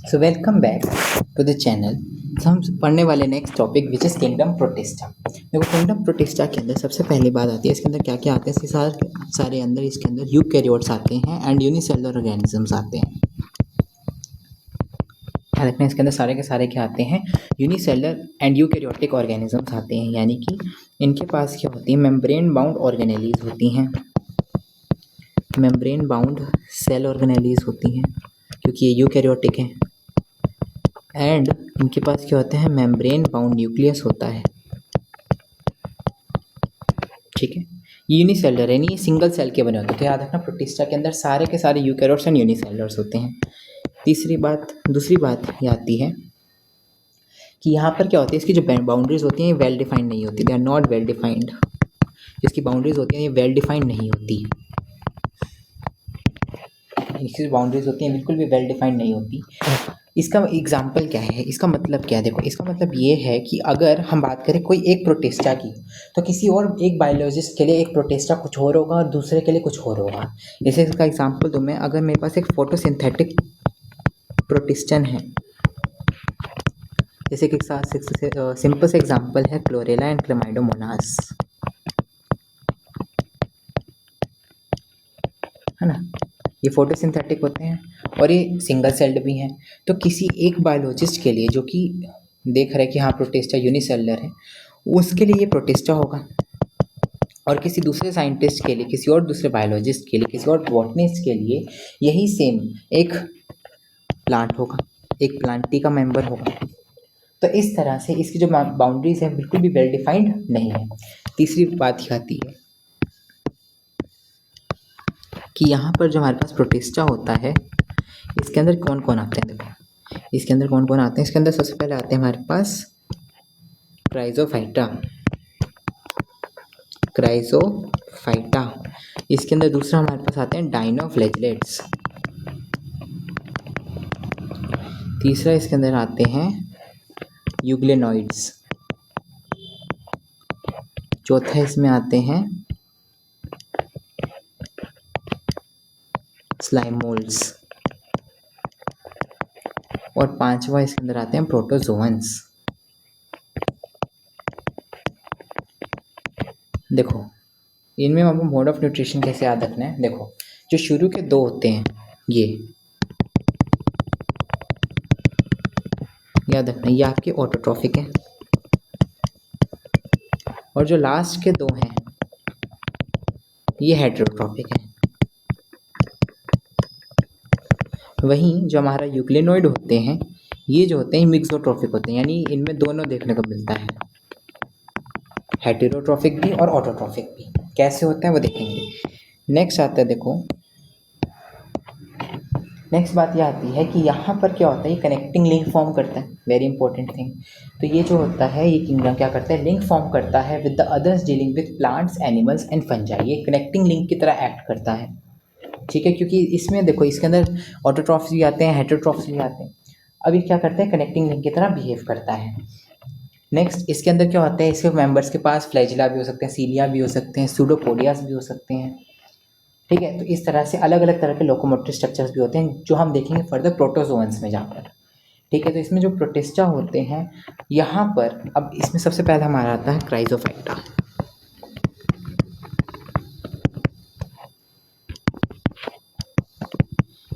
So welcome back to the channel. तो हम पढ़ने वाले next topic which is kingdom Protista. देखो किंगडम प्रोटिस्टा के अंदर सबसे पहली बात आती है, इसके अंदर क्या क्या आते हैं। इसके सारे अंदर इसके अंदर यूकैरियोट्स आते हैं एंड यूनिसेलुलर ऑर्गेनिजम्स आते हैं। ध्यान रखना, इसके अंदर सारे के सारे क्या आते हैं, यूनिसेलुलर एंड यूकैरियोटिक ऑर्गेनिजम्स आते हैं। यानी कि इनके पास क्या होती है, मेम्ब्रेन बाउंड ऑर्गेनेलीज होती हैं, मेम्ब्रेन बाउंड सेल ऑर्गेनेलीज होती हैं क्योंकि ये यूकैरियोटिक हैं। एंड इनके पास क्या होते हैं, मेम्ब्रेन बाउंड न्यूक्लियस होता है। ठीक है, यूनिसेलुलर यानी ये सिंगल सेल के बने होते हैं। तो याद रखना, प्रोटिस्टा के अंदर सारे के सारे यूकैरियोट्स एंड यूनिसेलुलर्स होते हैं। दूसरी बात ये आती है कि यहाँ पर क्या होती है, इसकी जो बाउंड्रीज होती हैं ये वेल डिफाइंड नहीं होती, they are not well defined. इसकी बाउंड्रीज होती हैं ये वेल डिफाइंड नहीं होती, इसकी बाउंड्रीज होती हैं बिल्कुल भी वेल डिफाइंड नहीं होती। इसका एग्जाम्पल क्या है, इसका मतलब क्या है, देखो इसका मतलब ये है कि अगर हम बात करें कोई एक प्रोटिस्टा की, तो किसी और एक बायोलॉजिस्ट के लिए एक प्रोटिस्टा कुछ और होगा और दूसरे के लिए कुछ और होगा। जैसे इसका एग्जाम्पल दूँ मैं, अगर मेरे पास एक फोटोसिंथेटिक प्रोटिस्टन है, जैसे कि सिंपल से एग्जाम्पल है क्लोरेला एंड क्लेमाइडोमोनास, है ना। ये फोटोसिंथेटिक होते हैं और ये सिंगल सेल्ड भी हैं। तो किसी एक बायोलॉजिस्ट के लिए जो कि देख रहा है कि हाँ प्रोटिस्टा यूनिसेलुलर है, उसके लिए ये प्रोटिस्टा होगा, और किसी दूसरे साइंटिस्ट के लिए, किसी और दूसरे बायोलॉजिस्ट के लिए, किसी और बॉटनिस्ट के लिए यही सेम एक प्लांट होगा, एक प्लांटी का मेंबर होगा। तो इस तरह से इसकी जो बाउंड्रीज हैं बिल्कुल भी वेल डिफाइंड नहीं है। तीसरी बात ये आती है कि यहाँ पर जो हमारे पास प्रोटिस्टा होता है, इसके अंदर कौन कौन आते हैं। देखो इसके अंदर कौन कौन आते हैं, इसके अंदर सबसे पहले आते हैं हमारे पास क्राइजोफाइटा। इसके अंदर दूसरा हमारे पास आते हैं डाइनोफ्लैगेलेट्स। तीसरा इसके अंदर आते हैं यूग्लेनॉइड्स। चौथा इसमें आते हैं स्लाइम मोल्ड्स, और पांचवा इसके अंदर आते हैं प्रोटोजोअन्स। देखो इनमें हमको मोड ऑफ न्यूट्रिशन कैसे याद रखना है। देखो जो शुरू के दो होते हैं ये याद रखना, ये आपके ऑटोट्रॉफिक हैं, और जो लास्ट के दो हैं ये हेटेरोट्रॉफिक हैं। वहीं जो हमारा यूग्लेनॉइड होते हैं ये जो होते हैं मिक्सोट्रॉफिक होते हैं, यानी इनमें दोनों देखने को मिलता है, हेटेरोट्रॉफिक भी और ऑटोट्रॉफिक भी। कैसे होता है वो देखेंगे। नेक्स्ट आता है, देखो नेक्स्ट बात ये आती है कि यहाँ पर क्या होता है, ये कनेक्टिंग लिंक फॉर्म करता है, वेरी इंपॉर्टेंट थिंग। तो ये जो होता है, ये किंगडम क्या करता है, लिंक फॉर्म करता है with the others dealing with plants, animals and fungi. ये कनेक्टिंग लिंक की तरह एक्ट करता है, ठीक है, क्योंकि इसमें देखो इसके अंदर ऑटोट्रॉफ्स भी आते हैं, हेटेरोट्रॉफ्स भी आते हैं। अब ये क्या करते हैं, कनेक्टिंग लिंक की तरह बिहेव करता है। नेक्स्ट इसके अंदर क्या होता है, इसके मेंबर्स के पास फ्लैजिला भी हो सकते हैं, सीलिया भी हो सकते हैं, सूडोपोडियास भी हो सकते हैं, ठीक है। तो इस तरह से अलग अलग तरह के लोकोमोटिव स्ट्रक्चर्स भी होते हैं जो हम देखेंगे फर्दर प्रोटोजोअन्स में जाकर, ठीक है। तो इसमें जो प्रोटिस्टा होते हैं यहाँ पर, अब इसमें सबसे पहले हमारा आता है क्राइजोफाइटा।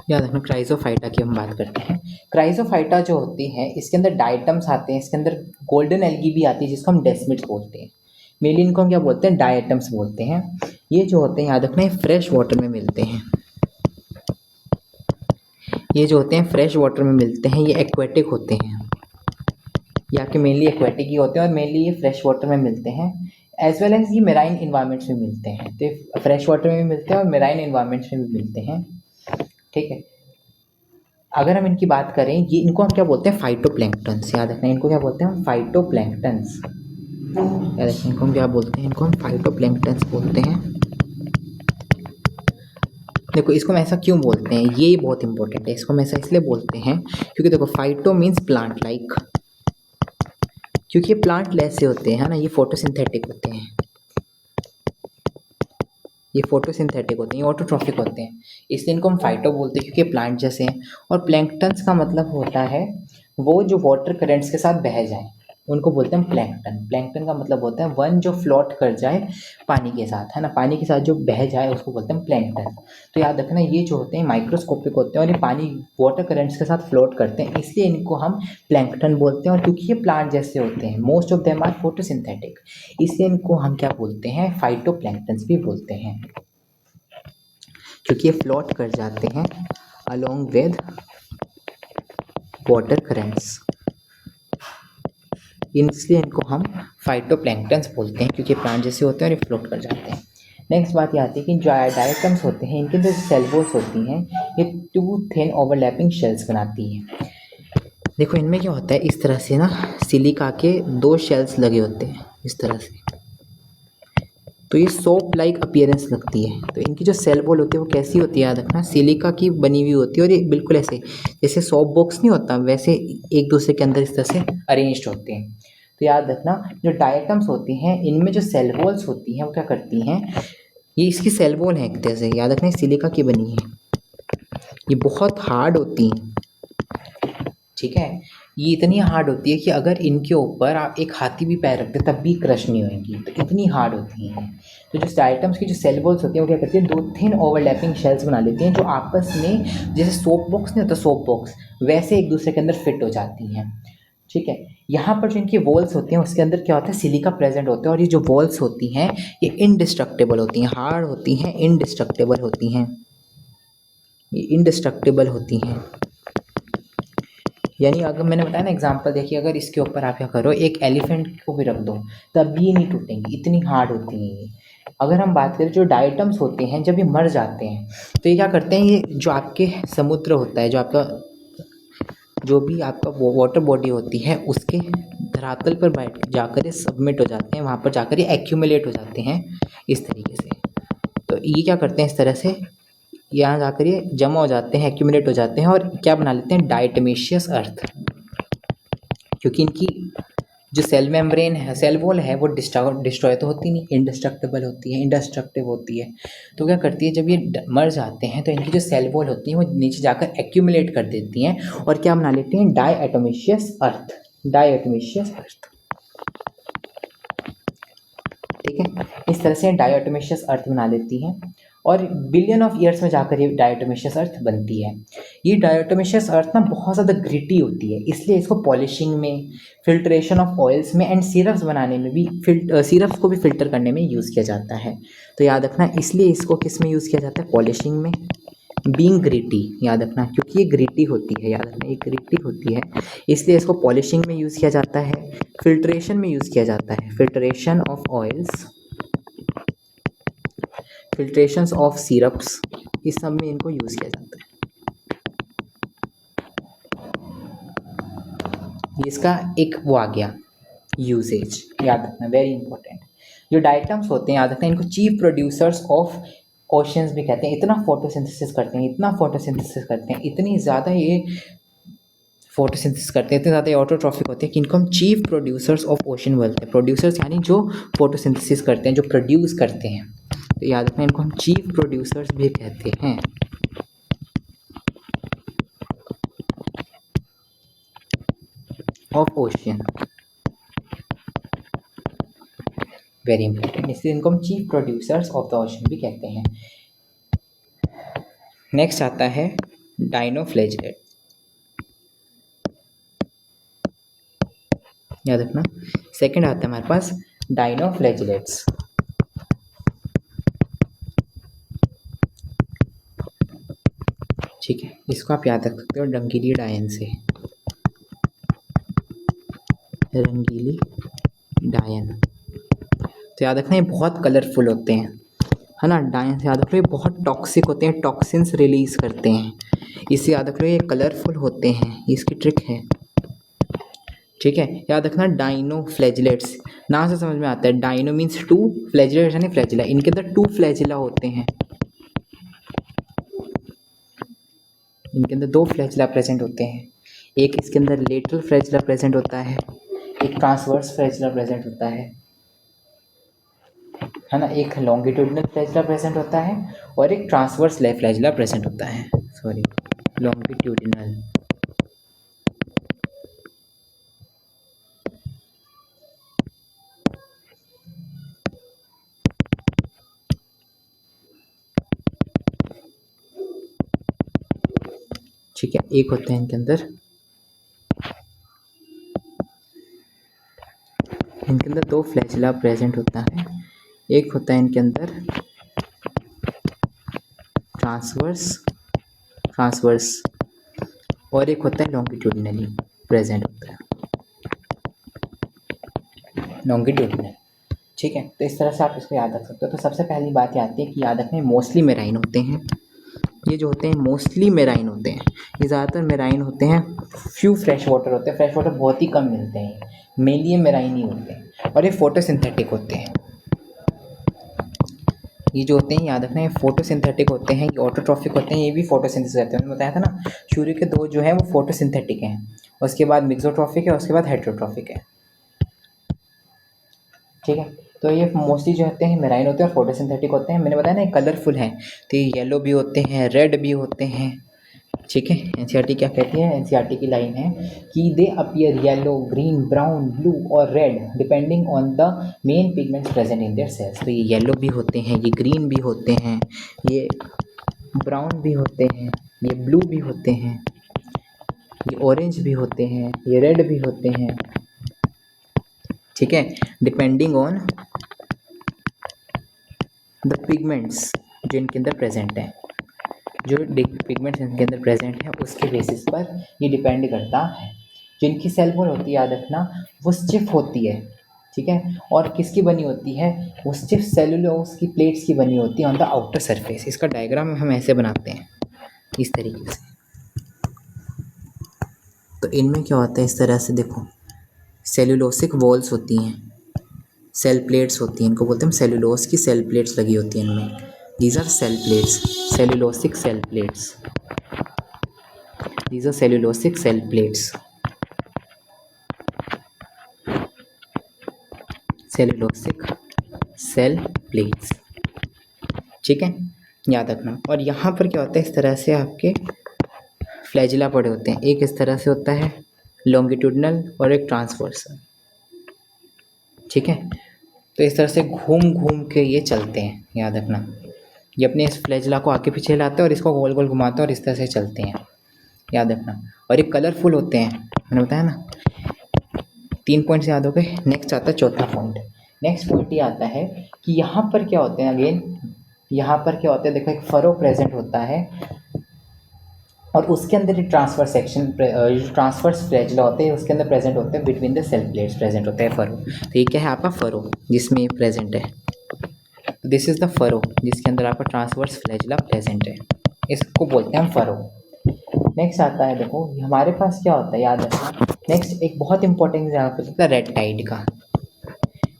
याद रखना, क्राइजोफाइटा की हम बात करते हैं। क्राइजोफाइटा जो होती है इसके अंदर डायटम्स आते हैं, इसके अंदर गोल्डन एल्गी भी आती है जिसको हम डेस्मिड्स बोलते हैं। मेनली इनको हम क्या बोलते हैं, डायटम्स बोलते हैं। ये जो होते हैं याद रखना, ये फ्रेश वाटर में मिलते हैं, ये जो होते हैं फ्रेश वाटर में मिलते हैं, ये एक्वेटिक होते हैं, ये आपके मेनली एक्वेटिक ही होते हैं और मेनली ये फ्रेश वाटर में मिलते हैं, एज वेल एज ये मेराइन इन्वायरमेंट्स में मिलते हैं। तो ये फ्रेश वाटर में भी मिलते हैं और मेराइन इन्वायरमेंट्स में भी मिलते हैं, ठीक है। अगर हम इनकी बात करें, ये इनको हम क्या बोलते हैं, फाइटोप्लैंक्टन्स। याद रखना, इनको क्या बोलते हैं हम, फाइटोप्लैंक्टन्स। याद रखना, इनको हम क्या बोलते हैं, इनको हम फाइटोप्लैंक्टन्स बोलते हैं। देखो इसको हम ऐसा क्यों बोलते हैं, ये बहुत इंपॉर्टेंट है। इसको हम ऐसा इसलिए बोलते हैं क्योंकि देखो फाइटो मीन्स प्लांट लाइक, क्योंकि ये प्लांट लेस से होते हैं, है ना, ये फोटोसिंथेटिक होते हैं। ये फोटोसिंथेटिक होते हैं, ये ऑटोट्रॉफिक होते हैं, इसलिए इनको हम फाइटो बोलते हैं क्योंकि प्लांट जैसे हैं। और प्लैंक्टन्स का मतलब होता है वो जो वाटर करेंट्स के साथ बह जाए, उनको बोलते हैं प्लैंक्टन। प्लैंक्टन का मतलब होता है वन जो फ्लोट कर जाए पानी के साथ, है ना, पानी के साथ जो बह जाए उसको बोलते हैं प्लैंक्टन। तो याद रखना ये जो होते हैं माइक्रोस्कोपिक होते हैं और ये पानी वाटर करेंट्स के साथ फ्लोट करते हैं, इसलिए इनको हम प्लैंक्टन बोलते हैं। और क्योंकि ये प्लांट जैसे होते हैं, most of them are photosynthetic, इसलिए इनको हम क्या बोलते हैं, फाइटोप्लैंक्टन्स भी बोलते हैं, क्योंकि ये फ्लोट कर जाते हैं अलोंग विद वाटर करेंट्स, इसलिए इनको हम फाइटोप्लैंक्टन्स बोलते हैं क्योंकि प्लांट जैसे होते हैं और ये फ्लोट कर जाते हैं। नेक्स्ट बात ये आती है कि जो डायटम्स होते हैं इनके जो सेल वॉल्स होती हैं ये टू थिन ओवरलैपिंग शेल्स बनाती हैं। देखो इनमें क्या होता है, इस तरह से ना सिलिका के 2 शेल्स लगे होते हैं इस तरह से, तो ये सोप लाइक अपीयरेंस लगती है। तो इनकी जो सेल वॉल होती है वो कैसी होती है, याद रखना, सिलिका की बनी हुई होती है और ये बिल्कुल ऐसे जैसे सोप बॉक्स नहीं होता वैसे एक दूसरे के अंदर इस तरह से अरेंज्ड होते हैं। तो याद रखना जो डायटम्स होती हैं इनमें जो सेल वॉल्स होती हैं वो क्या करती हैं, ये इसकी सेल वॉल है एक तरह से, याद रखना सिलिका की बनी है, ये बहुत हार्ड होती हैं, ठीक है, ये इतनी हार्ड होती है कि अगर इनके ऊपर आप एक हाथी भी पैर रखते तब भी क्रश नहीं होएंगी, तो इतनी हार्ड होती हैं। तो जो डायटम्स की जो सेल वॉल्स होती हैं वो क्या करती हैं, 2 थिन ओवरलैपिंग शेल्स बना लेती हैं जो आपस में जैसे सोप बॉक्स नहीं होता सोप बॉक्स, वैसे एक दूसरे के अंदर फिट हो जाती हैं, ठीक है। यहाँ पर जो इनकी वॉल्स होती हैं उसके अंदर क्या होता है, सिलिका प्रेजेंट होता है और ये जो वॉल्स होती हैं ये इनडिस्ट्रक्टेबल होती हैं, हार्ड होती हैं, इनडिस्ट्रक्टेबल होती हैं, ये इनडिस्ट्रक्टेबल होती हैं। यानी अगर मैंने बताया ना एग्जांपल देखिए, अगर इसके ऊपर आप क्या करो एक एलिफेंट को भी रख दो तब भी ये नहीं टूटेंगी, इतनी हार्ड होती हैं ये। अगर हम बात करें जो डायटम्स होते हैं जब ये मर जाते हैं तो ये क्या करते हैं, ये जो आपके समुद्र होता है, जो आपका जो भी आपका वाटर बॉडी होती है उसके धरातल पर बैठ जाकर ये सबमिट हो जाते हैं, वहाँ पर जाकर ये एक्यूमुलेट हो जाते हैं इस तरीके से। तो ये क्या करते हैं इस तरह से यहाँ जाकर ये जमा हो जाते हैं, एक्यूमुलेट हो जाते हैं और क्या बना लेते हैं, डायटमेशियस अर्थ। क्योंकि इनकी जो सेल मेम्ब्रेन है, सेल वॉल है, वो डिस्ट्रॉय तो होती नहीं, इंडिस्ट्रक्टेबल होती है, इंडिस्ट्रक्टिव होती है। तो क्या करती है, जब ये मर जाते हैं तो इनकी जो सेल वॉल होती है वो नीचे जाकर एक्यूमुलेट कर देती हैं और क्या बना लेती हैं, डायटमेशियस अर्थ, डायटमेशियस अर्थ, ठीक है। इस तरह से डायटमेशियस अर्थ बना लेती हैं और बिलियन ऑफ ईयर्स में जाकर ये डायटोमेशियस अर्थ बनती है। ये डायटोमेशियस अर्थ ना बहुत ज़्यादा ग्रिटी होती है, इसलिए इसको पॉलिशिंग में, फिल्ट्रेशन ऑफ ऑयल्स में एंड सिरप्स बनाने में भी सिरप्स को भी फिल्टर करने में यूज़ किया जाता है। तो याद रखना इसलिए इसको किस में यूज़ किया जाता है, पॉलिशिंग में, बीइंग ग्रिटी, याद रखना क्योंकि ये ग्रिटी होती है, याद रखना ये ग्रिटी होती है इसलिए इसको पॉलिशिंग में यूज़ किया जाता है, फिल्ट्रेशन में यूज़ किया जाता है, filtration of oils, filtrations of syrups, इस सब में इनको यूज़ किया जाता है। इसका एक वो आ गया यूजेज, याद रखना वेरी इंपॉर्टेंट। जो डायटम्स होते हैं याद रखना इनको चीफ प्रोड्यूसर्स ऑफ ओशंस भी कहते हैं। इतना फोटोसिंथेसिस करते हैं, इतना फोटोसिंथेसिस करते हैं, इतनी ज़्यादा ये फोटोसिंथेसिस करते हैं, इतने ज़्यादा ऑटोट्रॉफिक होते हैं कि इनको हम चीफ प्रोड्यूसर्स ऑफ ओशन बोलते हैं। प्रोड्यूसर्स यानी जो फोटोसिंथेसिस करते हैं, जो प्रोड्यूस करते हैं, तो याद रखना इनको हम चीफ प्रोड्यूसर्स भी कहते हैं। ऑफ ओशियन, वेरी इंपॉर्टेंट, इसलिए इनको हम chief producers of the ocean भी कहते हैं। नेक्स्ट आता है डायनोफ्लैजेलेट, याद रखना। सेकंड आता है हमारे पास डायनोफ्लैजेलेट्स, ठीक है, इसको आप याद रख सकते हो रंगीली डायन से, रंगीली डायन। तो याद रखना ये बहुत कलरफुल होते हैं, है ना, डायन से याद रखो ये बहुत टॉक्सिक होते हैं, टॉक्सिन्स रिलीज करते हैं, इससे याद रखो ये कलरफुल होते हैं, इसकी ट्रिक है, ठीक है। याद रखना डाइनो फ्लैजिलेट्स, नाम से समझ में आता है, डाइनो मीन्स 2, फ्लैजिलेट यानी फ्लैजिला, इनके अंदर 2 फ्लैजिला होते हैं, इनके अंदर 2 फ्लैजिला प्रेजेंट होते हैं, एक इसके अंदर लेटरल फ्लैजिला प्रेजेंट होता है, एक ट्रांसवर्स फ्लैजिला प्रेजेंट होता है, है ना, एक लॉन्गिट्यूडिनल फ्लैजिला प्रेजेंट होता है और एक ट्रांसवर्स फ्लैजिला प्रेजेंट होता है। Sorry, longitudinal. ठीक है, एक होते हैं इनके अंदर दो फ्लैजिला प्रेजेंट होता है। एक होता है इनके अंदर ट्रांसवर्स और एक होता है लॉन्गिट्यूडिनली प्रेजेंट होता है, लॉन्गिट्यूडिनल। ठीक है, तो इस तरह से आप इसको याद रख सकते हो। तो सबसे पहली बात ये आती है कि याद रखने मोस्टली मेराइन होते हैं। ये जो होते हैं मोस्टली मेराइन होते हैं, ये ज़्यादातर मेराइन होते हैं। फ्यू फ्रेश वाटर होते हैं, फ्रेश वाटर बहुत ही कम मिलते हैं, मेनली ये मेराइन ही होते हैं और ये फोटोसिंथेटिक होते हैं। ये जो होते हैं याद रखना, ये फोटोसिंथेटिक होते हैं, ये ऑटोट्रॉफिक होते हैं, ये भी फोटोसिंथेसिस करते हैं। मैंने बताया था ना, सूर्य के दो जो हैं वो फोटोसिंथेटिक हैं, उसके बाद मिक्सोट्रॉफिक है, उसके बाद हेटेरोट्रॉफिक है। ठीक है, तो ये मोस्टली जो होते हैं मेराइन होते हैं और फोटोसिंथेटिक होते हैं। मैंने बताया ना, ये कलरफुल हैं, तो ये येलो भी होते हैं, रेड भी होते हैं। ठीक है, एनसीईआरटी क्या कहती है, एनसीईआरटी की लाइन है कि they appear yellow, green, brown, blue और red depending on the main pigments present in their cells. तो ये येलो भी होते हैं, ये ग्रीन भी होते हैं, ये ब्राउन भी होते हैं, ये ब्लू भी होते हैं, ये ऑरेंज भी होते हैं, ये रेड भी होते हैं। ठीक है, डिपेंडिंग ऑन द पिगमेंट्स जो इनके अंदर प्रेजेंट हैं, जो पिगमेंट्स इनके अंदर प्रेजेंट है उसके बेसिस पर ये डिपेंड करता है। जो इनकी सेल वॉल होती है याद रखना, वो स्टिफ होती है। ठीक है, और किसकी बनी होती है, वो स्टिफ सेलुलोज की प्लेट्स की बनी होती है ऑन द आउटर सरफेस। इसका डायग्राम हम ऐसे बनाते हैं इस तरीके से। तो इनमें क्या होता है, इस तरह से देखो, सेलुलोसिक वॉल्स होती हैं, सेल प्लेट्स होती हैं, इनको बोलते हैं सेलुलोज की सेल प्लेट्स लगी होती हैं इनमें। These are cell plates, cellulosic cell plates, these are cellulosic cell plates, cellulosic cell plates। ठीक है, याद रखना। और यहाँ पर क्या होता है, इस तरह से आपके फ्लैजिला पड़े होते हैं, एक इस तरह से होता है लॉन्गिट्यूडिनल और एक ट्रांसवर्सल। ठीक है, तो इस तरह से घूम घूम के ये चलते हैं, याद रखना। ये अपने इस फ्लैजिला को आगे पीछे लाते हैं और इसको गोल गोल घुमाते हैं और इस तरह से चलते हैं, याद रखना। और ये कलरफुल होते हैं, मैंने बताया ना। 3 पॉइंट्स याद हो गए। नेक्स्ट आता है चौथा पॉइंट। नेक्स्ट पॉइंट ये आता है कि यहाँ पर क्या होते हैं, अगेन यहाँ पर क्या होता है, देखो एक फरो प्रेजेंट होता है और उसके अंदर एक ट्रांसफर सेक्शन, ट्रांसफर्स फ्लैजिला होते हैं, उसके अंदर प्रेजेंट होते हैं, between the cell plates present होता है फरो। तो ये क्या है आपका फरो, जिसमें ये प्रेजेंट है। दिस इज़ द फरो, जिसके अंदर आपका ट्रांसवर्स फ्लैजिला प्रेजेंट है, इसको बोलते हैं हम फरो। नेक्स्ट आता है, देखो हमारे पास क्या होता है, याद रखना। नेक्स्ट एक बहुत इंपॉर्टेंट एग्जाम्पल होता है रेड टाइड का।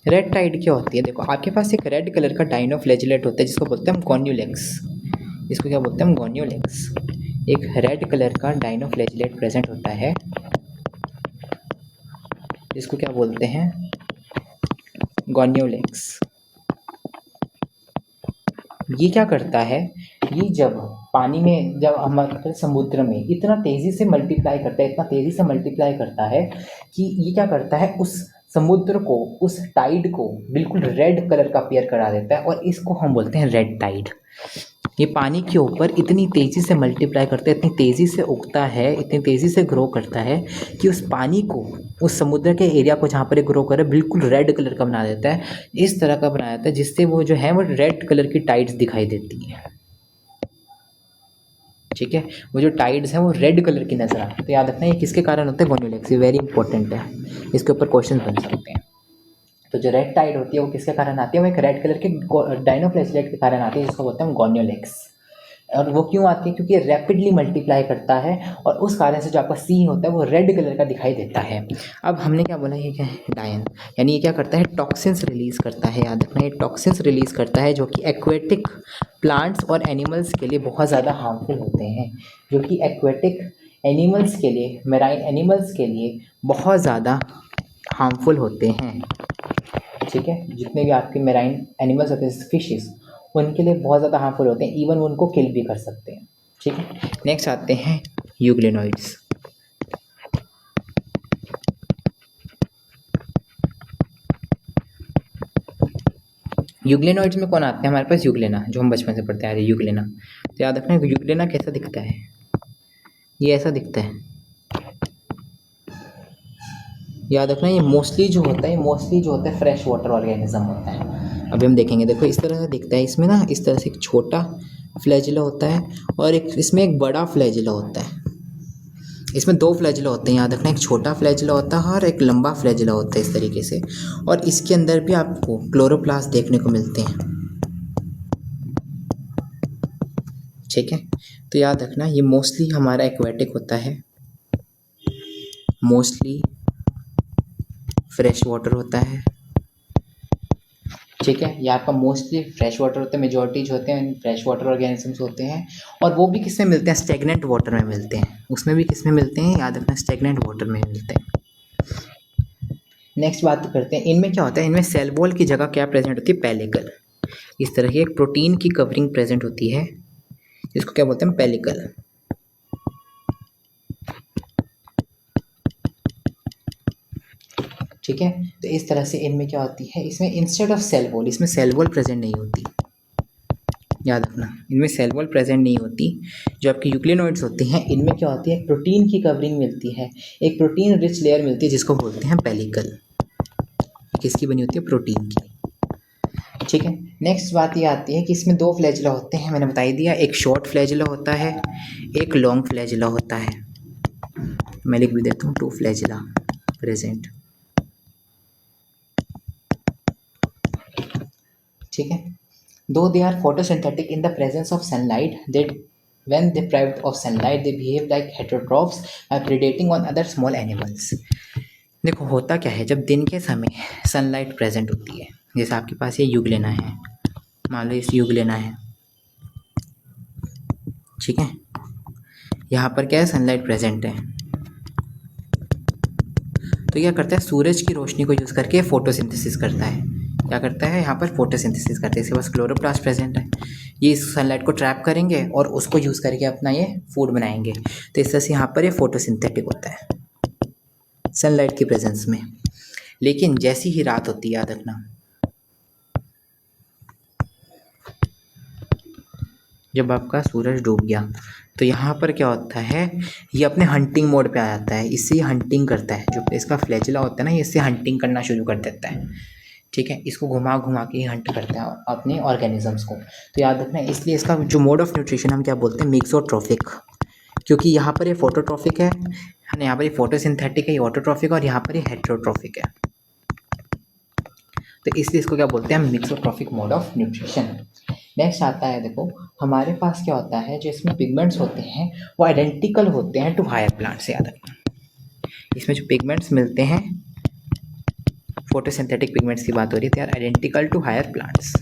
रेड टाइड क्या होती है, देखो आपके पास एक रेड कलर का डाइनोफ्लैजिलेट होता है, जिसको बोलते हैं हम गॉन्यूलेक्स। इसको क्या बोलते हैं हम, गॉन्यूलेक्स। एक रेड कलर का डाइनोफ्लैजिलेट प्रेजेंट होता है, जिसको क्या बोलते हैं, गॉन्यूलेक्स। ये क्या करता है, ये जब पानी में, जब हमारे समुद्र में इतना तेज़ी से मल्टीप्लाई करता है, इतना तेज़ी से मल्टीप्लाई करता है कि ये क्या करता है, उस समुद्र को, उस टाइड को बिल्कुल रेड कलर का अपीयर करा देता है, और इसको हम बोलते हैं रेड टाइड। ये पानी के ऊपर इतनी तेज़ी से मल्टीप्लाई करता है, इतनी तेज़ी से उगता है, इतनी तेज़ी से ग्रो करता है कि उस पानी को, उस समुद्र के एरिया को जहाँ पर ये ग्रो कर रहा है, बिल्कुल रेड कलर का बना देता है। इस तरह का बना देता है जिससे वो जो है वो रेड कलर की टाइड्स दिखाई देती हैं। ठीक है, वो जो टाइड्स हैं वो रेड कलर की नजर आती है। तो याद रखना ये किसके कारण होता है, गॉन्यूलेक्स। ये वेरी इंपॉर्टेंट है, इसके ऊपर क्वेश्चन बन सकते हैं। तो जो रेड टाइड होती है वो किसके कारण आती है, वो एक रेड कलर के डाइनोफ्लैजिलेट के कारण आती है, जिसको बोलते हैं हम गॉन्यूलेक्स। और वो क्यों आती है, क्योंकि रैपिडली मल्टीप्लाई करता है और उस कारण से जो आपका सी होता है वो रेड कलर का दिखाई देता है। अब हमने क्या बोला, ये क्या है, डायन, यानी ये क्या करता है, टॉक्सिन्स रिलीज़ करता है। याद रखना, ये टॉक्सिन्स रिलीज़ करता है जो कि एक्वेटिक प्लांट्स और एनिमल्स के लिए बहुत ज़्यादा हार्मफुल होते हैं, जो कि एक्वेटिक एनिमल्स के लिए, मेराइन एनिमल्स के लिए बहुत ज़्यादा हार्मफुल होते हैं। ठीक है, जितने भी आपके मेराइन एनिमल्स होते हैं फिशेस, उनके लिए बहुत ज़्यादा हार्मफुल होते हैं, इवन उनको किल भी कर सकते हैं। ठीक है, नेक्स्ट आते हैं यूग्लेनॉइड्स। यूग्लेनॉइड्स में कौन आते हैं हमारे पास? यूग्लेना, जो हम बचपन से पढ़ते आ रहे हैं, यूग्लेना। तो याद रखना यूग्लेना कैसा दिखता है, ये ऐसा दिखता है। याद रखना ये मोस्टली जो होता है फ्रेश वाटर ऑर्गेनिज्म होता है। अभी हम देखेंगे, देखो इस तरह से दिखता है। इसमें ना इस तरह से एक छोटा फ्लैजिला होता है और इसमें एक बड़ा फ्लैजिला होता है। इसमें दो फ्लैजिला होते हैं, याद रखना, एक छोटा फ्लैजिला होता है और एक लंबा फ्लैजिला होता है इस तरीके से। और इसके अंदर भी आपको क्लोरोप्लास्ट देखने को मिलते हैं। ठीक है, तो याद रखना ये मोस्टली हमारा एक्वेटिक होता है, मोस्टली फ्रेश वाटर होता है। ठीक है, यहाँ पर मोस्टली फ्रेश वाटर होते हैं, मेजॉरिटी जो होते हैं फ्रेश वाटर ऑर्गेनिजम्स होते हैं। और वो भी किस में मिलते हैं? स्टेगनेंट वाटर में मिलते हैं। उसमें भी किस में मिलते हैं? याद रखना स्टेगनेंट वाटर में मिलते हैं। नेक्स्ट बात करते हैं, इनमें क्या होता है? इनमें सेल वॉल की जगह क्या प्रेजेंट होती है? पेलिकल। इस तरह की एक प्रोटीन की कवरिंग प्रेजेंट होती है, जिसको क्या बोलते हैं? पेलिकल। ठीक है, तो इस तरह से इनमें क्या होती है? इसमें इंस्टेड ऑफ सेल वॉल, इसमें सेल वॉल प्रेजेंट नहीं होती। याद रखना इनमें सेल वॉल प्रेजेंट नहीं होती। जो आपके यूग्लेनॉइड्स होते हैं इनमें क्या होती है? प्रोटीन की कवरिंग मिलती है, एक प्रोटीन रिच लेयर मिलती है जिसको बोलते हैं पेलिकल। किसकी बनी होती है? प्रोटीन की। ठीक है, नेक्स्ट बात ये आती है कि इसमें दो फ्लैजिला होते हैं, मैंने बता ही दिया। एक शॉर्ट फ्लैजिला होता है, एक लॉन्ग फ्लैजिला होता है। मैं लिख भी देता हूँ, टू फ्लैजिला प्रेजेंट। ठीक है, though they are photosynthetic in the presence of sunlight, they when deprived of sunlight they behave like heterotrophs by predating on other small animals। देखो होता क्या है, जब दिन के समय सनलाइट प्रेजेंट होती है, जैसे आपके पास ये यूग्लेना है, मान लो इस यूग्लेना है, ठीक है, यहाँ पर क्या है? सनलाइट प्रेजेंट है। तो क्या करता है? सूरज की रोशनी को यूज़ करके फोटोसिंथेसिस करता है। क्या करता है? यहाँ पर फोटोसिंथेसिस करते हैं। इसके पास क्लोरोप्लास्ट प्रेजेंट है, ये इस सनलाइट को ट्रैप करेंगे और उसको यूज़ करके अपना ये फूड बनाएंगे। तो इस तरह से यहाँ पर ये फोटोसिंथेटिक होता है सनलाइट की प्रेजेंस में। लेकिन जैसी ही रात होती है, याद रखना, जब आपका सूरज डूब गया तो यहाँ पर क्या होता है? ये अपने हंटिंग मोड पे आ जाता है। इससे ये हंटिंग करता है, जो इसका फ्लैजिला होता है ना, इससे हंटिंग करना शुरू कर देता है। ठीक है, इसको घुमा घुमा के हंट करता है अपने ऑर्गेनिजम्स को। तो याद रखना, इसलिए इसका जो मोड ऑफ न्यूट्रिशन हम क्या बोलते हैं? मिक्सोट्रॉफिक। क्योंकि यहाँ पर ये फोटोट्रॉफिक है, यहाँ पर ये फोटोसिंथेटिक है, ये ऑटोट्रॉफिक, और यहाँ पर ये हेटेरोट्रॉफिक है। तो इसलिए इसको क्या बोलते हैं? Mixotrophic mode of nutrition. Next आता है, देखो हमारे पास क्या होता है, जो इसमें पिगमेंट्स होते हैं वो आइडेंटिकल होते हैं टू हायर प्लांट्स। याद रखना, इसमें जो पिगमेंट्स मिलते हैं, फोटोसिंथेटिक पिगमेंट्स की बात हो रही है, they are identical to higher plants.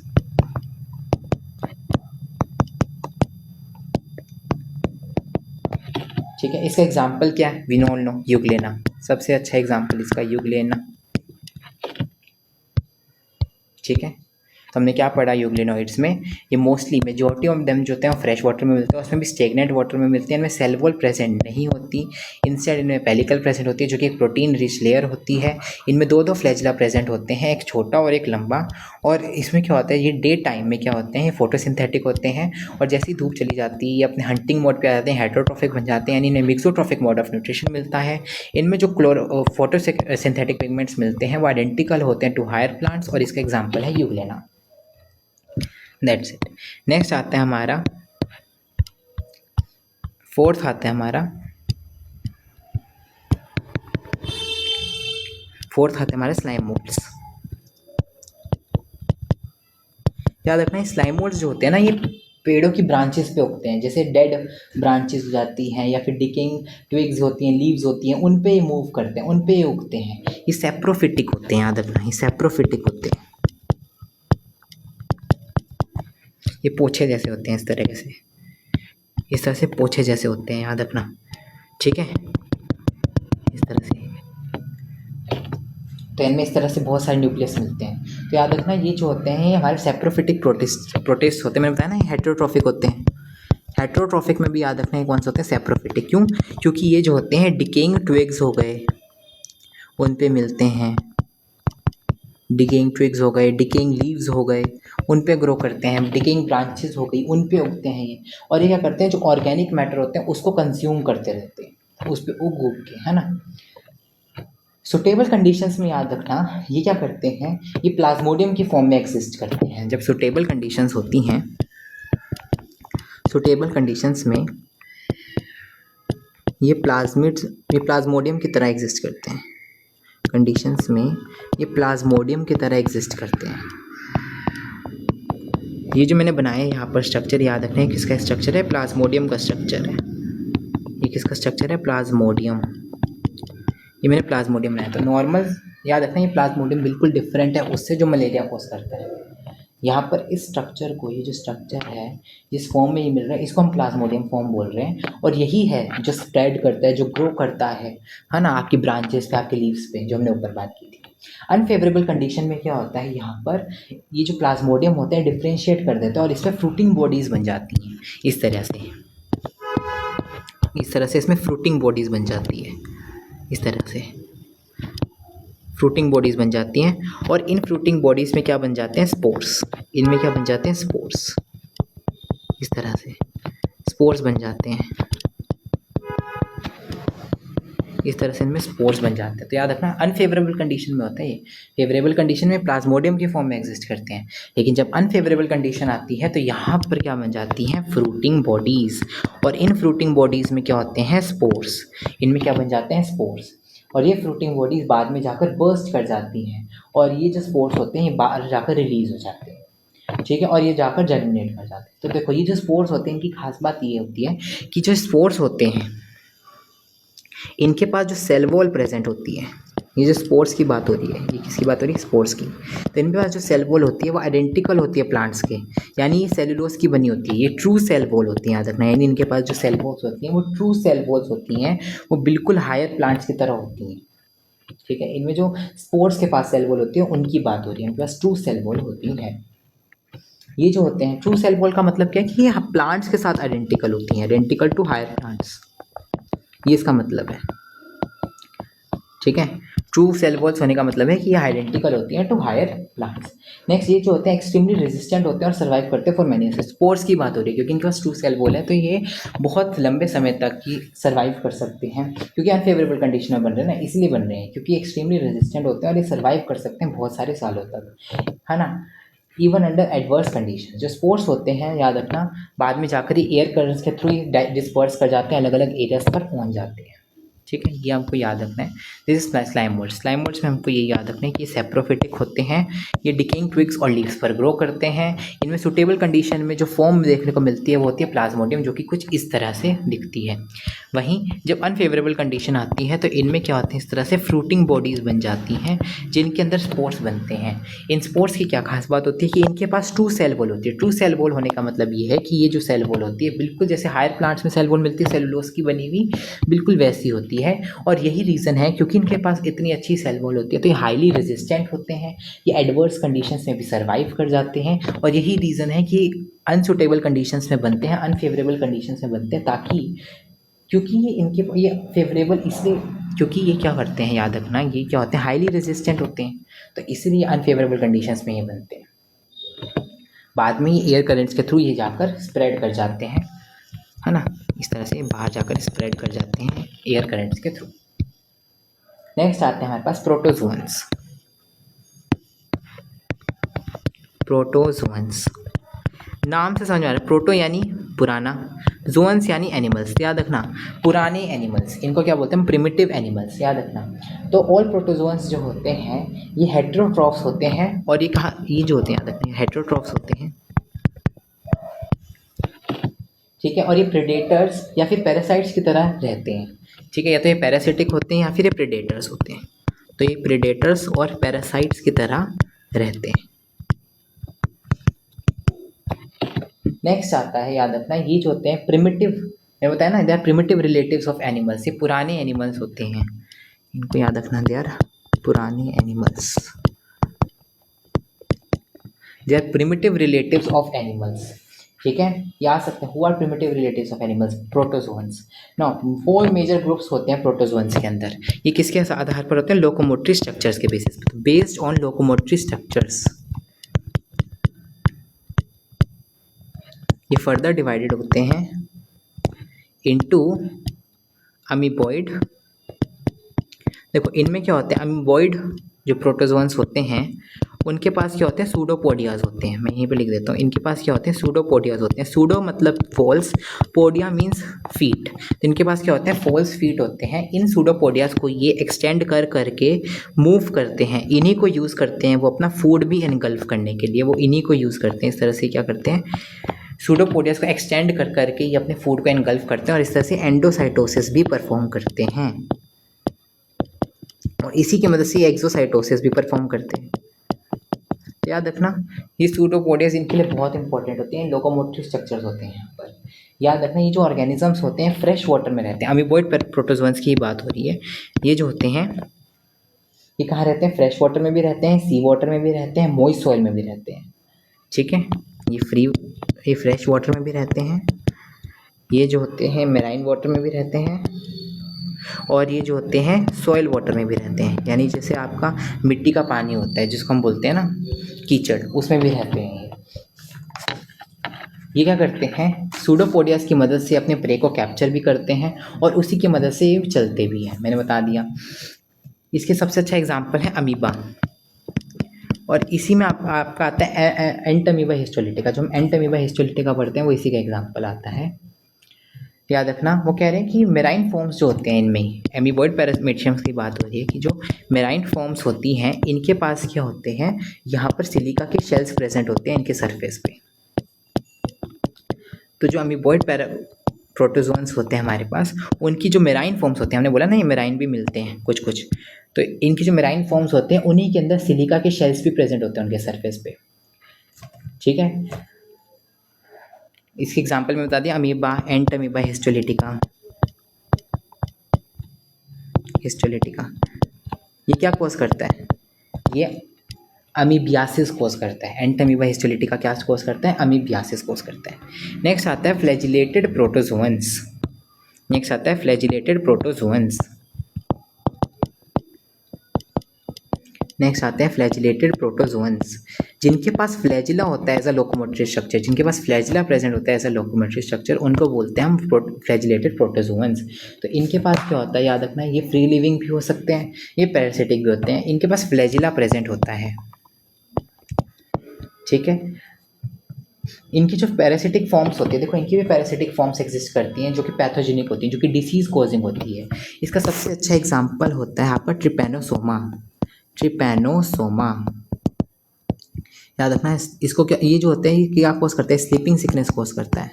ठीक है, इसका एग्जांपल क्या है? वी ऑल नो यूग्लेना, सबसे अच्छा एग्जांपल इसका यूग्लेना। ठीक है, तो हमने क्या पढ़ा यूग्लेनॉइड्स में? ये मोस्टली मेजॉरिटी ऑफ देम जो होते हैं फ्रेश वाटर में मिलते हैं, उसमें भी स्टेगनेंट वाटर में मिलते हैं। इनमें सेल वॉल प्रेजेंट नहीं होती, इंस्टेड इनमें पेलिकल प्रेजेंट होती है, जो कि एक प्रोटीन रिच लेयर होती है। इनमें दो दो फ्लैजिला प्रेजेंट होते हैं, एक छोटा और एक लंबा। और इसमें क्या होता है? ये डे टाइम में क्या होते हैं? फोटोसिंथेटिक होते हैं, और जैसे ही धूप चली जाती है ये अपने हंटिंग मोड पे आ जाते हैं, हेटेरोट्रॉफिक बन जाते हैं, यानी इन्हें मिक्सोट्रॉफिक मोड ऑफ न्यूट्रिशन मिलता है। इनमें जो फोटोसिंथेटिक पिगमेंट्स मिलते हैं वो आइडेंटिकल होते हैं टू हायर प्लांट्स, और इसका एग्जाम्पल है यूग्लेना। That's it. नेक्स्ट आता है हमारा फोर्थ, आता है हमारा स्लाइम मोल्ड्स। याद रखना, स्लाइम मोल्ड्स जो होते हैं ना, ये पेड़ों की ब्रांचेस पे उगते हैं। जैसे डेड ब्रांचेस हो जाती हैं या फिर डिकिंग ट्विग्स होती हैं, लीव्स होती हैं, उन पे ये मूव करते हैं, उन पे ये उगते हैं। ये सेप्रोफिटिक होते हैं, याद रखना, ये सेप्रोफिटिक होते हैं। ये पोछे जैसे होते हैं, इस तरह से पोछे जैसे होते हैं, याद रखना। ठीक है, इस तरह से। तो इनमें इस तरह से बहुत सारे न्यूक्लियस मिलते हैं। तो याद रखना ये जो होते हैं ये हमारे सेप्रोफिटिक प्रोटिस्ट होते हैं। मैंने बताया ना ये हेटेरोट्रॉफिक होते हैं। हेटेरोट्रॉफिक में भी याद रखना है कौन से होते हैं, सेप्रोफिटिक। क्यों? क्योंकि ये जो होते हैं डिकेइंग ट्विग्स हो गए उन पे मिलते हैं, डिकेइंग ट्विग्स हो गए, डिकेइंग लीव्स हो गए, उन पे ग्रो करते हैं, डिकेइंग ब्रांचेस हो गई उन पे उगते हैं ये। और ये क्या करते हैं, जो ऑर्गेनिक मैटर होते हैं उसको कंज्यूम करते रहते हैं, उस पे उग उग के, है ना। सुटेबल कंडीशंस में याद रखना ये क्या करते हैं, ये प्लाज्मोडियम की फॉर्म में एग्जिस्ट करते हैं। जब सुटेबल कंडीशंस होती हैं, सुटेबल कंडीशंस में ये प्लाज्मोडियम की तरह एग्जिस्ट करते हैं। कंडीशंस में ये प्लाज्मोडियम की तरह एग्जिस्ट करते हैं। ये जो मैंने बनाया है यहाँ पर स्ट्रक्चर याद रखना है किसका स्ट्रक्चर है, प्लाज्मोडियम का स्ट्रक्चर है। ये किसका स्ट्रक्चर है, प्लाज्मोडियम। ये मैंने प्लाज्मोडियम बनाया। तो नॉर्मल याद रखना ये प्लाज्मोडियम बिल्कुल डिफरेंट है उससे जो मलेरिया कॉज करता है। यहाँ पर इस स्ट्रक्चर को, ये जो स्ट्रक्चर है जिस फॉर्म में ये मिल रहा है इसको हम प्लाज्मोडियम फॉर्म बोल रहे हैं। और यही है जो स्प्रेड करता है, जो ग्रो करता है ना, आपकी ब्रांचेस पे, आपके लीव्स पे, जो हमने ऊपर बात की थी। अनफेवरेबल कंडीशन में क्या होता है, यहाँ पर ये जो प्लाज्मोडियम होता है डिफ्रेंशिएट कर देता है और इस पर फ्रूटिंग बॉडीज़ बन जाती हैं। इस तरह से इसमें फ्रूटिंग बॉडीज़ बन जाती है। इस तरह से फ्रूटिंग बॉडीज़ बन जाती हैं। और इन फ्रूटिंग बॉडीज़ में क्या बन जाते हैं, स्पोर्स। इनमें क्या बन जाते हैं, स्पोर्स। इस तरह से स्पोर्स बन जाते हैं। इस तरह से इनमें स्पोर्स बन जाते हैं। तो याद रखना अनफेवरेबल कंडीशन में होता है ये। फेवरेबल कंडीशन में प्लाज्मोडियम की फॉर्म में एग्जिस्ट करते हैं, लेकिन जब अनफेवरेबल कंडीशन आती है तो यहाँ पर क्या बन जाती हैं, फ्रूटिंग बॉडीज़। और इन फ्रूटिंग बॉडीज़ में क्या होते हैं, स्पोर्स। इनमें क्या बन जाते हैं, स्पोर्स। और ये फ्रूटिंग बॉडीज़ बाद में जाकर बर्स्ट कर जाती हैं और ये जो स्पोर्स होते हैं ये बाहर जाकर रिलीज़ हो जाते हैं, ठीक है। और ये जाकर जर्मिनेट कर जाते हैं। तो देखो ये जो स्पोर्स होते हैं इनकी खास बात ये होती है कि जो स्पोर्स होते हैं इनके पास जो सेल वॉल प्रेजेंट होती है, ये जो स्पोर्स की बात हो रही है, ये किसकी बात हो रही है, स्पोर्स की। तो इनके पास जो सेल वॉल होती है वो आइडेंटिकल होती है प्लांट्स के, यानी ये सेलुलोज की बनी होती है। ये ट्रू सेल वॉल होती है, याद रखना। यानी इनके पास जो सेल वॉल्स होती हैं वो ट्रू सेल वॉल्स होती हैं, वो बिल्कुल हायर प्लांट्स की तरह होती हैं, ठीक है। इनमें जो स्पोर्स के पास सेल वॉल होती है उनकी बात हो रही है, इनके पास ट्रू सेल वॉल होती है। ये जो होते हैं ट्रू सेल वॉल का मतलब क्या है कि ये प्लांट्स के साथ आइडेंटिकल होती हैं, आइडेंटिकल टू हायर प्लांट्स, ये इसका मतलब है, ठीक है। ट्रू सेल वॉल्स होने का मतलब है कि ये आइडेंटिकल होती हैं टू हायर प्लांट्स। नेक्स्ट ये जो होते हैं एक्सट्रीमली रेजिस्टेंट होते हैं और सर्वाइव करते हैं फॉर मेनी ईयर्स। स्पोर्स की बात हो रही है क्योंकि इनके पास ट्रू सेल वॉल है तो ये बहुत लंबे समय तक ही सर्वाइव कर सकते हैं, क्योंकि अनफेवरेबल कंडीशन में बन रहे हैं ना, इसलिए बन रहे हैं क्योंकि एक्सट्रीमली रेजिस्टेंट होते हैं और ये सर्वाइव कर सकते हैं बहुत सारे सालों तक, है ना। Even under adverse condition. जो स्पोर्स होते हैं याद रखना बाद में जाकर ये एयर करंट्स के थ्रू डिस्पर्स कर जाते हैं, अलग अलग एरियाज पर पहुंच जाते हैं, ठीक है। ये हमको याद रखना है। This is slime moulds. Slime moulds में हमको ये याद रखना है कि ये सेप्रोफिटिक होते हैं, ये डिकेइंग ट्विग्स और लीव्स पर ग्रो करते हैं। इनमें सुटेबल कंडीशन में जो फॉर्म देखने को मिलती है वो होती है प्लाज्मोडियम, जो कि कुछ इस तरह से दिखती है। वहीं जब अनफेवरेबल कंडीशन आती है तो इनमें क्या होते हैं, इस तरह से फ्रूटिंग बॉडीज़ बन जाती हैं जिनके अंदर स्पोर्स बनते हैं। इन स्पोर्स की क्या खास बात होती है कि इनके पास ट्रू सेल वॉल होती है। ट्रू सेल वॉल होने का मतलब ये है कि ये जो सेल वॉल होती है बिल्कुल जैसे हायर प्लांट्स में सेल वॉल मिलती है सेलुलोज की बनी हुई, बिल्कुल वैसी होती है। और यही रीज़न है क्योंकि इनके पास इतनी अच्छी सेल वॉल होती है तो ये हाईली रेजिस्टेंट होते हैं, ये एडवर्स कंडीशंस में भी सर्वाइव कर जाते हैं। और यही रीज़न है कि अनसुटेबल कंडीशंस में बनते हैं, अनफेवरेबल कंडीशंस में बनते हैं, ताकि क्योंकि ये फेवरेबल इसलिए क्योंकि ये क्या करते हैं, याद रखना, ये क्या होते हैं, हाईली रेजिस्टेंट होते हैं, तो इसलिए अनफेवरेबल कंडीशंस में ये बनते हैं। बाद में ये एयर करंट्स के थ्रू ये जाकर स्प्रेड कर जाते हैं, है ना। इस तरह से बाहर जाकर स्प्रेड कर जाते हैं एयर करंट्स के थ्रू। नेक्स्ट आते हैं हमारे पास प्रोटोजोअन्स। प्रोटोजोअन्स नाम से समझ में आ रहा है, प्रोटो यानी पुराना, जोन्स यानी एनिमल्स। याद रखना पुराने एनिमल्स, इनको क्या बोलते हैं, प्रिमिटिव एनिमल्स, याद रखना। तो ऑल प्रोटोजोअन्स जो होते हैं ये हेटेरोट्रॉफ्स होते हैं। और ये जो होते हैं, याद रखना, हेटेरोट्रॉफ्स होते हैं, ठीक है। और ये प्रेडेटर्स या फिर पैरासाइट्स की तरह रहते हैं, ठीक है। या तो ये पैरासिटिक होते हैं या फिर ये प्रेडेटर्स होते हैं। तो ये प्रेडेटर्स और पैरासाइट्स की तरह रहते हैं। नेक्स्ट आता है, याद रखना, ये जो होते हैं प्रिमिटिव, मैं बताया ना, they are primitive relatives of animals. ये पुराने एनिमल्स होते हैं, इनको याद रखना, दे आर पुराने animals. They are primitive relatives of animals. ठीक है, ये आ सकते हैं, who are primitive relatives of animals, protozoans. Now 4 major groups होते हैं प्रोटोजोअन्स के अंदर। ये किसके आधार पर होते हैं? लोकोमोटरी स्ट्रक्चर्स के बेसिस पे। बेस्ड ऑन लोकोमोटरी स्ट्रक्चर्स ये फर्दर डिवाइडेड होते हैं इनटू अमीबॉइड। देखो इनमें क्या होते हैं, अमीबॉइड जो प्रोटोजोअन्स होते हैं उनके पास क्या होते हैं? सूडोपोडियाज होते हैं। मैं यहीं पे लिख देता हूँ, इनके पास क्या होते हैं? सूडोपोडियाज होते हैं। सूडो मतलब फॉल्स, पोडिया मीन्स फीट। तो इनके पास क्या होते हैं? फॉल्स फीट होते हैं। इन सूडोपोडियाज को ये एक्सटेंड कर करके मूव करते हैं, इन्हीं को यूज़ करते हैं वो अपना फूड भी एनगल्फ करने के लिए, वो इन्हीं को यूज़ करते हैं। इस तरह से क्या करते हैं? सूडोपोडियाज को एक्सटेंड कर करके ये अपने फूड को एनगल्फ करते हैं और इस तरह से एंडोसाइटोसिस भी परफॉर्म करते हैं, और इसी की मदद से एक्सोसाइटोसिस भी परफॉर्म करते हैं। तो याद रखना ये सूडोपोडियाज इनके लिए बहुत इंपॉर्टेंट होते हैं, लोकोमोटरी स्ट्रक्चर्स होते हैं यहाँ पर। याद रखना ये जो ऑर्गेनिजम्स होते हैं फ्रेश वाटर में रहते हैं। अमीबॉइड प्रोटोजोअन्स की बात हो रही है। ये जो होते हैं ये कहाँ रहते हैं? फ्रेश वाटर में भी रहते हैं, सी वाटर में भी रहते हैं, मॉइस्ट सॉइल में भी रहते हैं। ठीक है, ये फ्रेश वाटर में भी रहते हैं, ये जो होते हैं मेराइन वाटर में भी रहते हैं, और ये जो होते हैं सॉइल वाटर में भी रहते हैं। यानी जैसे आपका मिट्टी का पानी होता है जिसको हम बोलते हैं ना कीचड़, उसमें भी रहते हैं ये क्या करते हैं? सूडोपोडियास की मदद से अपने प्रे को कैप्चर भी करते हैं और उसी की मदद से ये चलते भी हैं। मैंने बता दिया। इसके सबसे अच्छा एग्जाम्पल है अमीबा, और इसी में आपका आता है एंटमीबा हिस्टोलिटिका। जो हम एंटमीबा हिस्टोलिटिका पढ़ते हैं वो इसी का एग्जाम्पल आता है। याद रखना वो कह रहे हैं कि मेराइन फॉर्म्स जो होते हैं इनमें, एमीबॉइड पैरामीशियम्स की बात हो रही है कि जो मेराइन फॉर्म्स होती हैं इनके पास क्या होते हैं? यहाँ पर सिलिका के शेल्स प्रेजेंट होते हैं इनके सरफेस पे। तो जो अमीबॉइड प्रोटोजोअन्स होते हैं हमारे पास, उनकी जो मेराइन फॉर्म्स होते हैं, हमने बोला ना ये मेराइन भी मिलते हैं कुछ कुछ, तो इनकी जो मेराइन फॉर्म्स होते हैं उन्हीं के अंदर सिलिका के शेल्स भी प्रेजेंट होते हैं उनके सरफेस पे। ठीक है, इसके एग्जाम्पल में बता दिया अमीबा, एंटमीबा हिस्टोलिटिका। ये क्या कॉज करता है? ये अमीबियासिस कोज करता है। एंटमीबा हिस्टोलिटिका क्या कोज करता है? अमीबियासिस कोज करता है। नेक्स्ट आता है फ्लैजिलेटेड प्रोटोजोअन्स। नेक्स्ट आते हैं फ्लैजिलेटेड प्रोटोजोअन्स, जिनके पास फ्लैजिला होता है एज अ लोकोमोटरी स्ट्रक्चर। जिनके पास फ्लैजिला प्रेजेंट होता है एज अ लोकोमोटरी स्ट्रक्चर, उनको बोलते हैं हम फ्लैजिलेटेड प्रोटोजोअन्स। तो इनके पास क्या होता है? याद रखना ये फ्री लिविंग भी हो सकते हैं, ये पैरासिटिक भी होते हैं। इनके पास फ्लैजिला प्रेजेंट होता है। ठीक है, इनकी जो पैरासिटिक फॉर्म्स होती है, देखो इनकी भी पैरासिटिक फॉर्म्स एग्जिस्ट करती हैं जो कि पैथोजेनिक होती हैं, जो कि डिसीज कॉजिंग होती है। इसका सबसे अच्छा एग्जांपल होता है आपका ट्रिपैनोसोमा। याद रखना इसको क्या, ये जो होते हैं ये क्या कॉज करता है? स्लीपिंग सिकनेस कॉज करता है।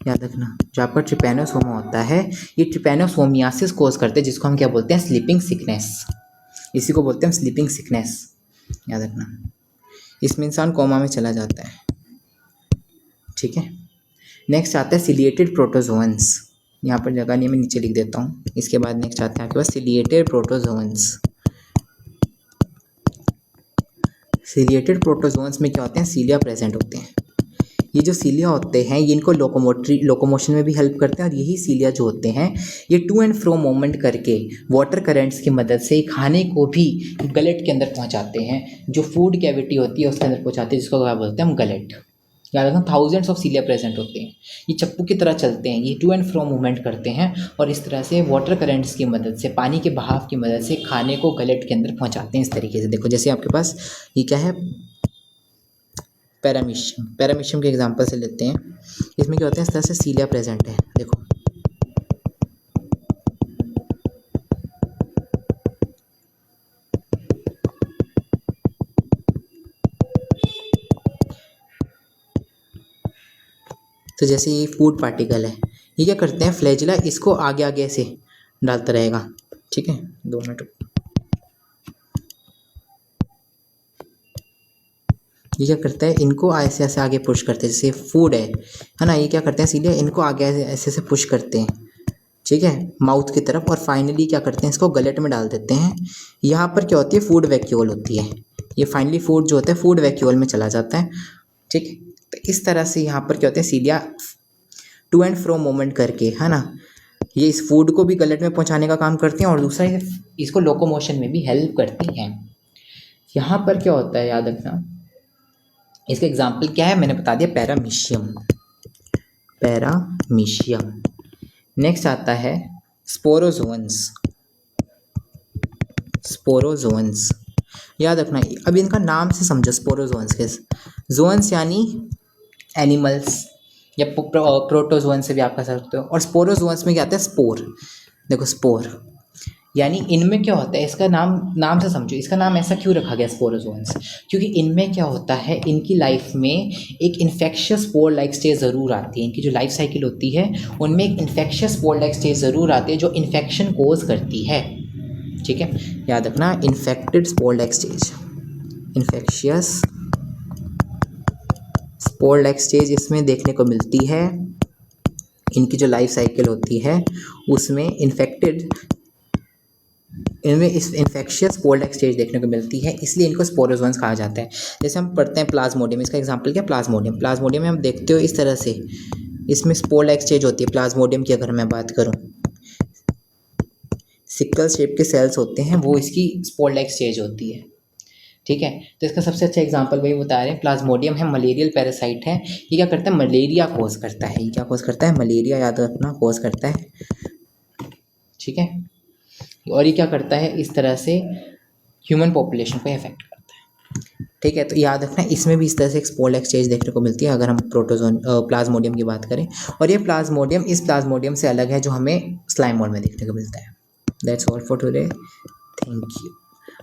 याद रखना जो आपका ट्रिपैनोसोमा होता है ये ट्रिपैनोसोमियासिस कॉज करते हैं, जिसको हम क्या बोलते हैं? Sleeping sickness. इसी को बोलते हैं हम स्लीपिंग सिकनेस। याद रखना इसमें इंसान कोमा में चला जाता है। ठीक है, नेक्स्ट आता है सिलिएटेड प्रोटोजोअन्स। यहाँ पर जगह नहीं, मैं नीचे लिख देता हूँ। इसके बाद नेक्स्ट आते हैं आपके पास सिलिएटेड प्रोटोजोअन्स। सिलिएटेड प्रोटोजोअन्स में क्या होते हैं? सीलिया प्रेजेंट होते हैं। ये जो सीलिया होते हैं ये इनको लोकोमोशन में भी हेल्प करते हैं, और यही सीलिया जो होते हैं ये टू एंड फ्रो मूवमेंट करके वाटर करेंट्स की मदद से खाने को भी गलेट के अंदर पहुंचाते हैं। जो फूड कैविटी होती है उसके अंदर पहुंचाते हैं, जिसको क्या बोलते हैं हम? गलेट। याद रखना थाउजेंड्स ऑफ सीलिया प्रेजेंट होते हैं। ये चप्पू की तरह चलते हैं, ये टू एंड फ्रो मूवमेंट करते हैं और इस तरह से वाटर करेंट्स की मदद से, पानी के बहाव की मदद से खाने को गलेट के अंदर पहुंचाते हैं। इस तरीके से देखो, जैसे आपके पास ये क्या है? पैरामीशियम के एग्जांपल से लेते हैं। इसमें क्या होता है? इस तरह से सीलिया प्रेजेंट है। देखो तो जैसे ये फूड पार्टिकल है, ये क्या करते हैं? फ्लैजिला इसको आगे आगे से डालता रहेगा। ठीक है, 2 मिनट। ये क्या करता है? इनको ऐसे ऐसे आगे पुश करते हैं, जैसे फूड है ना, ये क्या करते हैं? सीधे इनको आगे ऐसे ऐसे पुश करते हैं। ठीक है, माउथ की तरफ, और फाइनली क्या करते हैं, इसको गलेट में डाल देते हैं। यहाँ पर क्या होती है, फूड वैक्यूल होती है, ये फाइनली फूड जो होता है फूड वैक्यूल में चला जाता है। ठीक है, तो इस तरह से यहाँ पर क्या होता है, सीलिया टू एंड फ्रो मूवमेंट करके, है ना, ये इस फूड को भी गलेट में पहुँचाने का काम करती हैं और दूसरा इसको लोकोमोशन में भी हेल्प करती हैं। यहाँ पर क्या होता है, याद रखना, इसका एग्जाम्पल क्या है, मैंने बता दिया, पैरामीशियम। पैरामीशियम। नेक्स्ट आता है स्पोरोजोन्स। स्पोरोजोन्स याद रखना, अब इनका नाम से समझो, स्पोरोजोन्स के, जोन्स यानी एनिमल्स या प्रोटोजोन से भी आप कह सकते हो, और स्पोरोजोन्स में क्या आता है, स्पोर। देखो स्पोर यानी इनमें क्या होता है, इसका नाम से समझो, इसका नाम ऐसा क्यों रखा गया स्पोरोजोन्स, क्योंकि इनमें क्या होता है, इनकी लाइफ में एक इन्फेक्शियस स्पोर लाइक स्टेज ज़रूर आती है। इनकी जो लाइफ साइकिल होती है उनमें एक इन्फेक्शियस स्पोर लाइक स्टेज ज़रूर आती है जो इन्फेक्शन कोज करती है। ठीक है, याद रखना, infected spore like stage, infectious spore like stage इसमें देखने को मिलती है। इनकी जो लाइफ साइकिल होती है उसमें इनमें इस इन्फेक्शियस स्पोर लाइक स्टेज देखने को मिलती है, इसलिए इनको स्पोरोजोन्स कहा जाता है। जैसे हम पढ़ते हैं प्लाज्मोडियम, इसका एग्जांपल क्या, प्लाज्मोडियम। प्लाज्मोडियम में हम देखते हो इस तरह से, इसमें स्पोर लाइक स्टेज होती है। प्लाज्मोडियम की अगर मैं बात करूँ, सिकल शेप के सेल्स होते हैं, वो इसकी स्पोर लाइक स्टेज होती है। ठीक है, तो इसका सबसे अच्छा एग्जांपल वही बता रहे हैं, प्लाज्मोडियम है, मलेरियल पैरासाइट है। ये क्या करता है, मलेरिया कोज करता है। ये क्या कोज करता है, मलेरिया, याद रखना, कोज करता है। ठीक है, और ये क्या करता है, इस तरह से ह्यूमन पॉपुलेशन को इफेक्ट करता है। ठीक है, तो याद रखना, इसमें भी इस तरह से एक स्पोर लाइक स्टेज देखने को मिलती है अगर हम प्लाज्मोडियम की बात करें। और ये प्लाज्मोडियम इस प्लाज्मोडियम से अलग है जो हमें स्लाइम मॉल में देखने को मिलता है। That's all for today, thank you.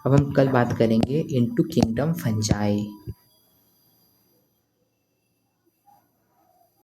अब हम कल बात करेंगे इनटू किंगडम फंजाई।